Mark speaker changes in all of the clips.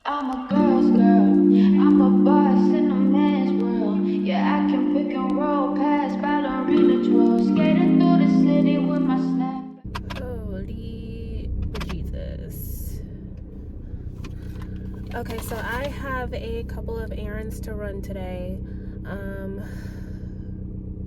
Speaker 1: I'm a girl's girl. I'm a boss in a man's world. Yeah, I can pick and roll past ballerina twirl. Skating through the city with my snap.
Speaker 2: Holy Jesus. Okay, so I have a couple of errands to run today.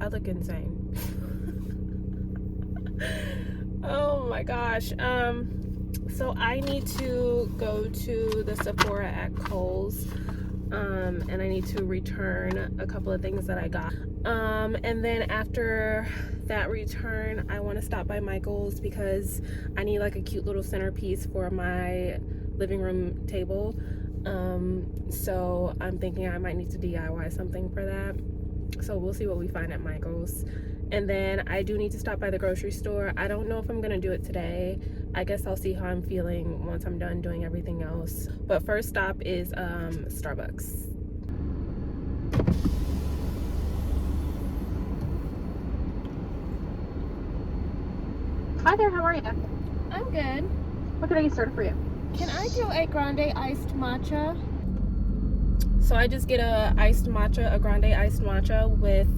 Speaker 2: I look insane. Oh my gosh. So I need to go to the Sephora at Kohl's, and I need to return a couple of things that I got. And then after that return, I want to stop by Michael's because I need like a cute little centerpiece for my living room table. So I'm thinking I might need to DIY something for that. So we'll see what we find at Michael's. And then I do need to stop by the grocery store. I don't know if I'm gonna do it today. I guess I'll see how I'm feeling once I'm done doing everything else. But first stop is Starbucks.
Speaker 3: Hi there, how are you?
Speaker 2: I'm good.
Speaker 3: What can I get started for you?
Speaker 2: Can I do a grande iced matcha? So I just get a grande iced matcha with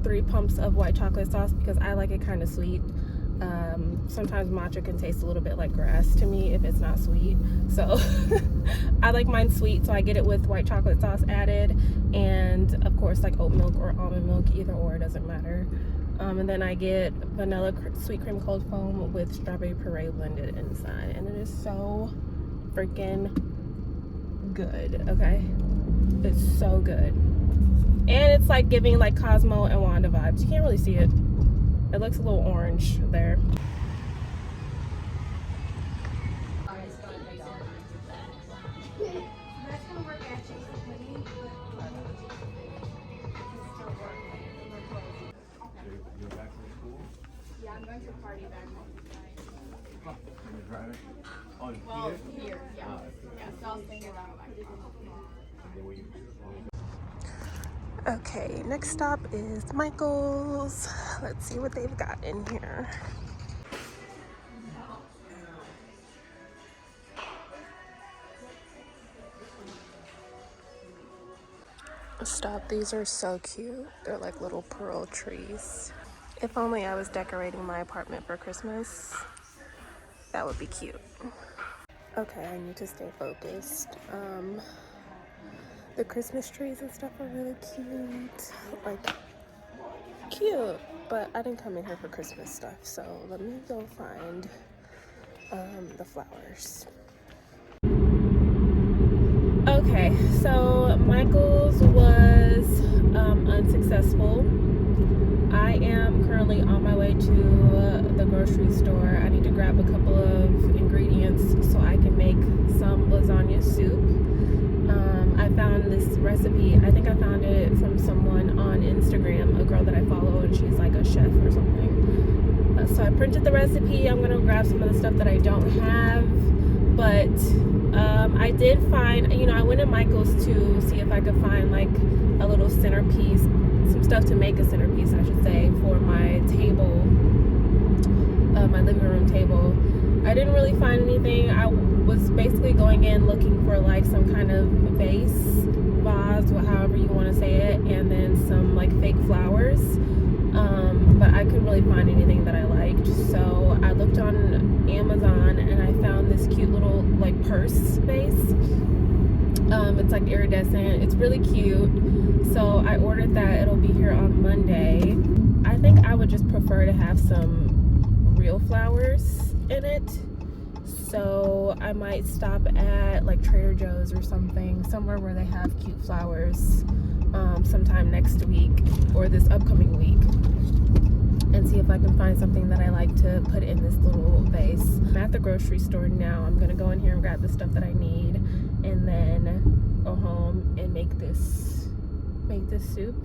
Speaker 2: 3 pumps of white chocolate sauce because I like it kind of sweet. Sometimes matcha can taste a little bit like grass to me if it's not sweet. So I like mine sweet, so I get it with white chocolate sauce added, and of course like oat milk or almond milk, either or, doesn't matter. And then I get vanilla sweet cream cold foam with strawberry puree blended inside, and it is so freaking good. Okay, it's so good. And it's like giving like Cosmo and Wanda vibes. You can't really see it. It looks a little orange there.
Speaker 4: Yeah, I'm going to a party back home tonight. Well, here, yeah. Yeah, so I was thinking about
Speaker 2: Okay, next stop is Michael's. Let's see what they've got in here. Stop, these are so cute. They're like little pearl trees. If only I was decorating my apartment for Christmas, that would be cute. Okay, I need to stay focused. The Christmas trees and stuff are really cute. Like, cute, but I didn't come in here for Christmas stuff, so let me go find the flowers. Okay, so Michael's was unsuccessful. I am currently on my way to the grocery store. I need to grab a couple of ingredients so I can make some lasagna soup. I found this recipe. I think I found it from someone on Instagram, a girl that I follow, and she's like a chef or something. So I printed the recipe. I'm gonna grab some of the stuff that I don't have, but I did find, I went to Michael's to see if I could find like a little centerpiece, some stuff to make a centerpiece, I should say, for my table, my living room table. I didn't really find anything. I was basically going in looking for like some kind of vase, however you want to say it, and then some like fake flowers. But I couldn't really find anything that I liked. So I looked on Amazon and I found this cute little like purse vase. It's like iridescent. It's really cute. So I ordered that. It'll be here on Monday. I think I would just prefer to have some real flowers in it. So I might stop at like Trader Joe's or something, somewhere where they have cute flowers, sometime next week or this upcoming week, and see if I can find something that I like to put in this little vase. I'm at the grocery store now. I'm gonna go in here and grab the stuff that I need, and then go home and make this soup.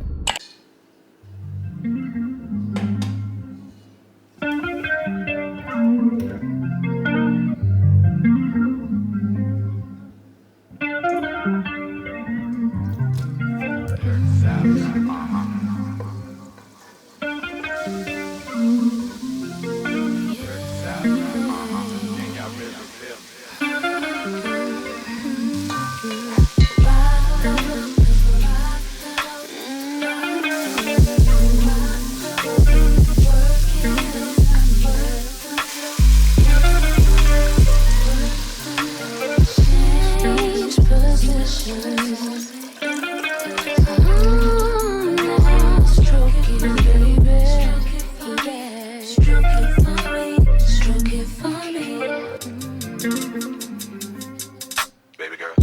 Speaker 1: Stroke it, baby. Yeah. Stroke it for me. Stroke it for me.
Speaker 5: Baby girl,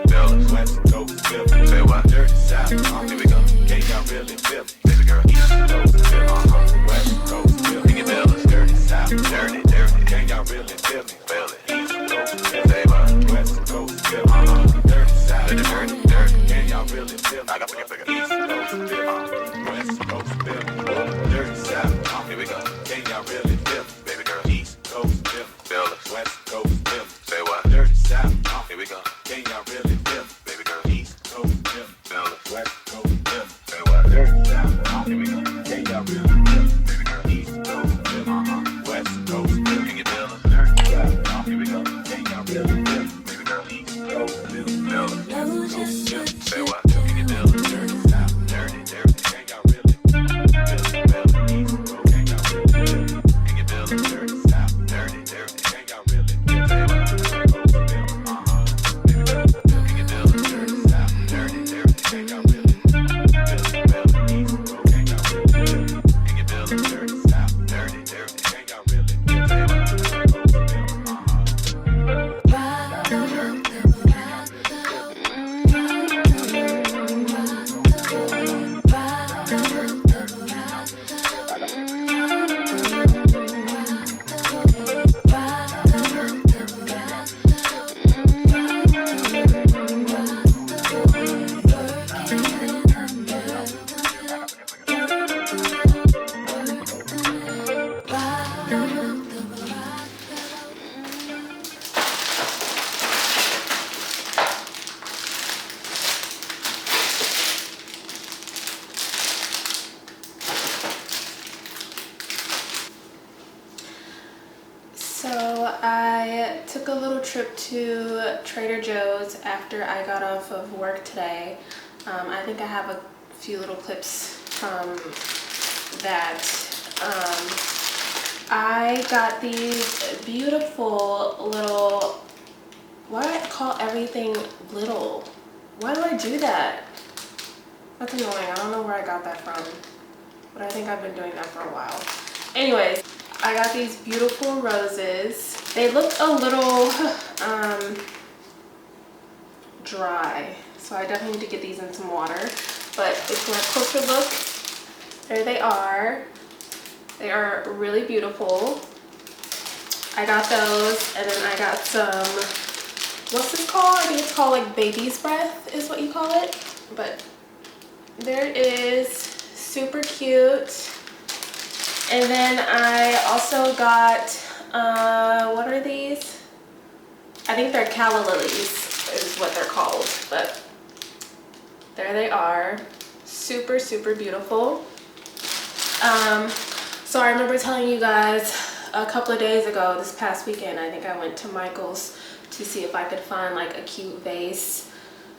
Speaker 5: Bellas, West Coast, Philly. Say what? Dirty South, here we go. Can't y'all really feel me? Baby girl, East Coast, Philly. West Coast, Philly. Give me Bellas, dirty South, dirty, dirty. Can't y'all really feel me? Feel it. East Coast, Philly. Say what? West Coast, Philly. Dirty South, dirty, dirty, dirty. Can't y'all really feel me? I got figure. East Coast, Philly. West Coast, Philly. Dirty South, here we go. Can't y'all really feel me? Baby girl, East Coast, Philly. Bellas, West Coast, Philly. Say what? Dirty South, here we go. Can y'all really feel me? Baby girl, East Coast, Philly. Bellas, West Coast, Philly. Say what? Dirty South, here we go. Can y'all really feel me? Baby girl, East Coast, Philly. West Coast, Philly. Can you feel us? Dirty South, here we go. Can y'all really feel me? Baby girl, East Coast, Philly. Bellas, West Coast, Philly. Say what? Can you feel us? Dirty South, dirty, dirty. Can y'all really feel me? Bellas, East Coast, can y'all really feel me? Can you feel us? Dirty South, dirty, dirty. Can y'all really feel me? Say what?
Speaker 2: So I took a little trip to Trader Joe's after I got off of work today. I think I have a few little clips from that. I got these beautiful little, why do I call everything little? Why do I do that? That's annoying. I don't know where I got that from, but I think I've been doing that for a while. Anyways, I got these beautiful roses. They look a little dry, so I definitely need to get these in some water. But if you want a closer look, there they are. They are really beautiful. I got those, and then I got some, what's this called? I think it's called like baby's breath is what you call it. But there it is, super cute. And then I also got, what are these? I think they're calla lilies is what they're called, but there they are. Super, super beautiful. So I remember telling you guys a couple of days ago, this past weekend, I think I went to Michael's to see if I could find like a cute vase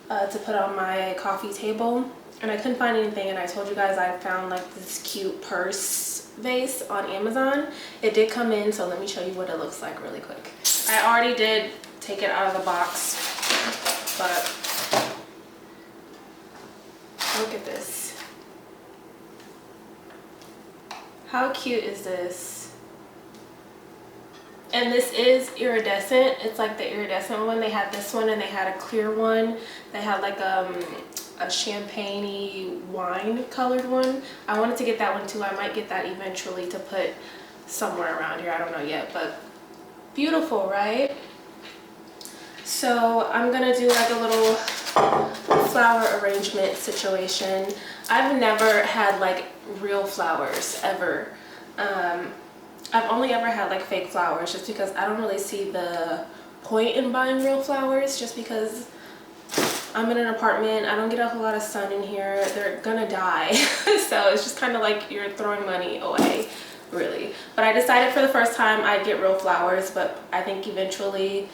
Speaker 2: to put on my coffee table. And I couldn't find anything, and I told you guys I found like this cute purse vase on Amazon. It did come in, so let me show you what it looks like really quick. I already did take it out of the box, but look at this. How cute is this? And this is iridescent. It's like the iridescent one. They had this one and they had a clear one. They had like a champagne-y wine colored one. I wanted to get that one too. I might get that eventually to put somewhere around here. I don't know yet, but beautiful, right? So I'm gonna do like a little flower arrangement situation. I've never had like real flowers ever. I've only ever had like fake flowers just because I don't really see the point in buying real flowers, just because I'm in an apartment. I don't get a whole lot of sun in here. They're gonna die. So it's just kind of like you're throwing money away, really. But I decided for the first time I'd get real flowers, but I think eventually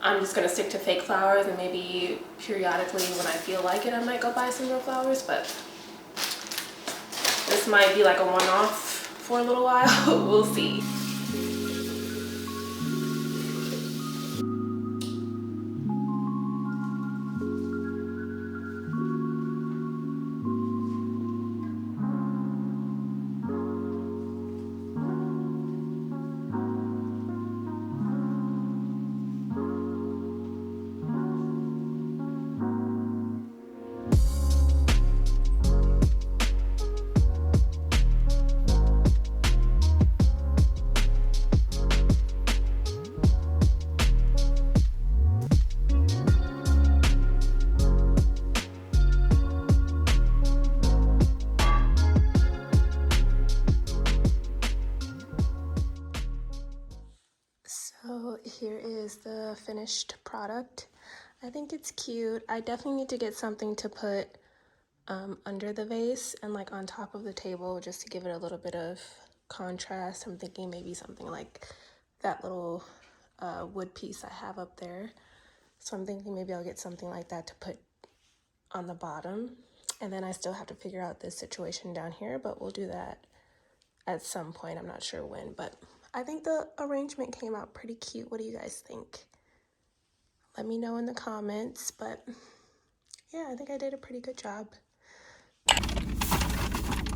Speaker 2: I'm just gonna stick to fake flowers, and maybe periodically when I feel like it I might go buy some real flowers. But this might be like a one-off for a little while. We'll see. finished product. I think it's cute. I definitely need to get something to put under the vase and like on top of the table just to give it a little bit of contrast. I'm thinking maybe something like that little wood piece I have up there. So I'm thinking maybe I'll get something like that to put on the bottom. And then I still have to figure out this situation down here, but we'll do that at some point. I'm not sure when, but I think the arrangement came out pretty cute. What do you guys think? Let me know in the comments, but yeah, I think I did a pretty good job.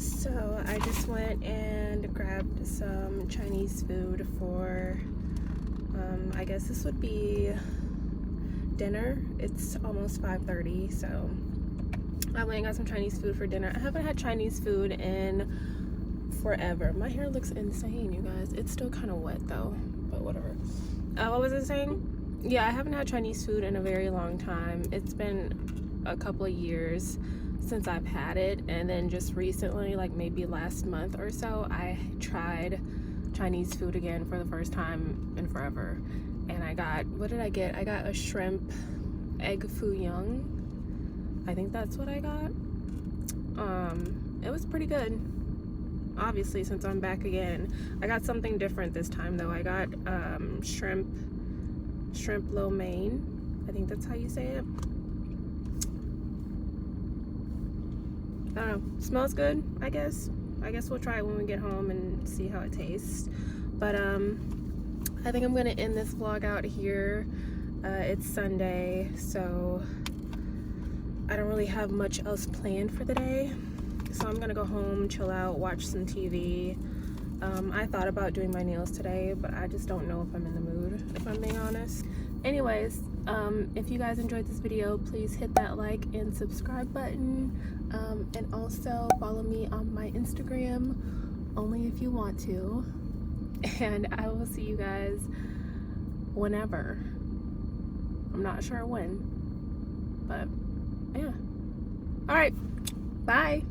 Speaker 2: So I just went and grabbed some Chinese food for, I guess this would be dinner. It's almost 5:30, so I went and got some Chinese food for dinner. I haven't had Chinese food in forever. My hair looks insane, you guys. It's still kind of wet though, but whatever. What was I saying? Yeah, I haven't had Chinese food in a very long time. It's been a couple of years since I've had it, and then just recently, like maybe last month or so, I tried Chinese food again for the first time in forever. And I got, what did I get? I got a shrimp egg foo young. I think that's what I got. It was pretty good. Obviously, since I'm back again, I got something different this time though. I got shrimp lo mein. I think that's how you say it. I don't know. Smells good, I guess. I guess we'll try it when we get home and see how it tastes. But I think I'm gonna end this vlog out here. It's Sunday, so I don't really have much else planned for the day. So I'm gonna go home, chill out, watch some TV. I thought about doing my nails today, but I just don't know if I'm in the mood, if I'm being honest. Anyways, if you guys enjoyed this video, please hit that like and subscribe button. And also follow me on my Instagram, only if you want to. And I will see you guys whenever. I'm not sure when, but yeah. All right, bye.